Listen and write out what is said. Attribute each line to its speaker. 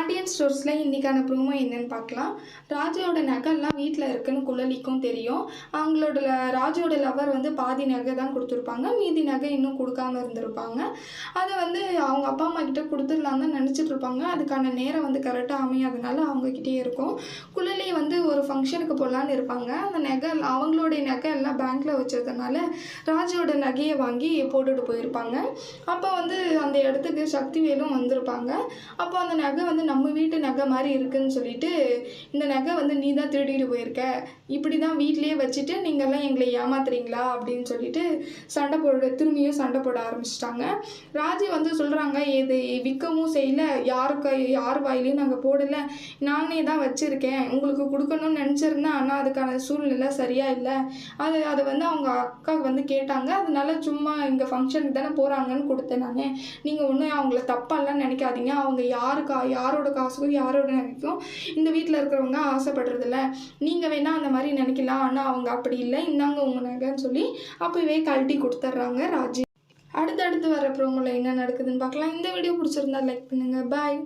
Speaker 1: பாண்டியன் ஸ்டோர்ஸில் இன்றைக்கான ப்ரோமோ என்னன்னு பார்க்கலாம். ராஜுவோட நகைலாம் வீட்டில் இருக்குன்னு குழலிக்கும் தெரியும். அவங்களோட ராஜுவோட லவர் வந்து பாதி நகை தான் கொடுத்துருப்பாங்க, மீதி நகை இன்னும் கொடுக்காம இருந்திருப்பாங்க. அதை வந்து அவங்க அப்பா அம்மா கிட்ட கொடுத்துடலாம் தான் நினச்சிட்டு இருப்பாங்க. அதுக்கான நேரம் வந்து கரெக்டாக அமையாதனால அவங்கக்கிட்டே இருக்கும். குழலி வந்து ஒரு ஃபங்க்ஷனுக்கு போகலான்னு இருப்பாங்க. அந்த நகை அவங்களுடைய நகை எல்லாம் பேங்க்கில் வச்சதுனால ராஜுவோட நகையை வாங்கி போட்டுட்டு போயிருப்பாங்க. அப்போ வந்து அந்த இடத்துக்கு சக்திவேலும் வந்திருப்பாங்க. அப்போ அந்த நகை வந்து நம்ம வீட்டு நகை மாதிரி இருக்குன்னு சொல்லிட்டு, இந்த நகை வந்து நீ தான் திருடிட்டு போயிருக்க, இப்படி தான் வீட்டிலேயே வச்சுட்டு நீங்கள்லாம் எங்களை ஏமாத்துறீங்களா அப்படின்னு சொல்லிட்டு திரும்பியும் சண்டை போட ஆரம்பிச்சிட்டாங்க. ராஜி வந்து சொல்கிறாங்க, இது விற்கவும் செய்யலை, யார் வாயிலையும் நாங்கள் போடலை, நானே தான் வச்சுருக்கேன், உங்களுக்கு கொடுக்கணும்னு நினச்சிருந்தேன், ஆனால் அதுக்கான சூழ்நிலை சரியாக இல்லை. அதை வந்து அவங்க அக்கா வந்து கேட்டாங்க, அதனால சும்மா இங்கே ஃபங்க்ஷனுக்கு தானே போகிறாங்கன்னு கொடுத்தேன் நான். நீங்கள் ஒன்றும் அவங்கள தப்பாலாம் நினைக்காதீங்க, அவங்க யாரோட காசுக்கும் யாரோட நகைக்கும் இந்த வீட்டில் இருக்கிறவங்க ஆசைப்படுறதில்ல, நீங்கள் வேணால் அந்த மாதிரி நினைக்கலாம், ஆனால் அவங்க அப்படி இல்லை, இந்தாங்க உங்கள் நகைன்னு சொல்லி அப்போவே கழட்டி கொடுத்துட்றாங்க ராஜி. அடுத்தடுத்து வர ப்ரோமோவில் என்ன நடக்குதுன்னு பார்க்கலாம். இந்த வீடியோ பிடிச்சிருந்தா லைக் பண்ணுங்கள். பாய்.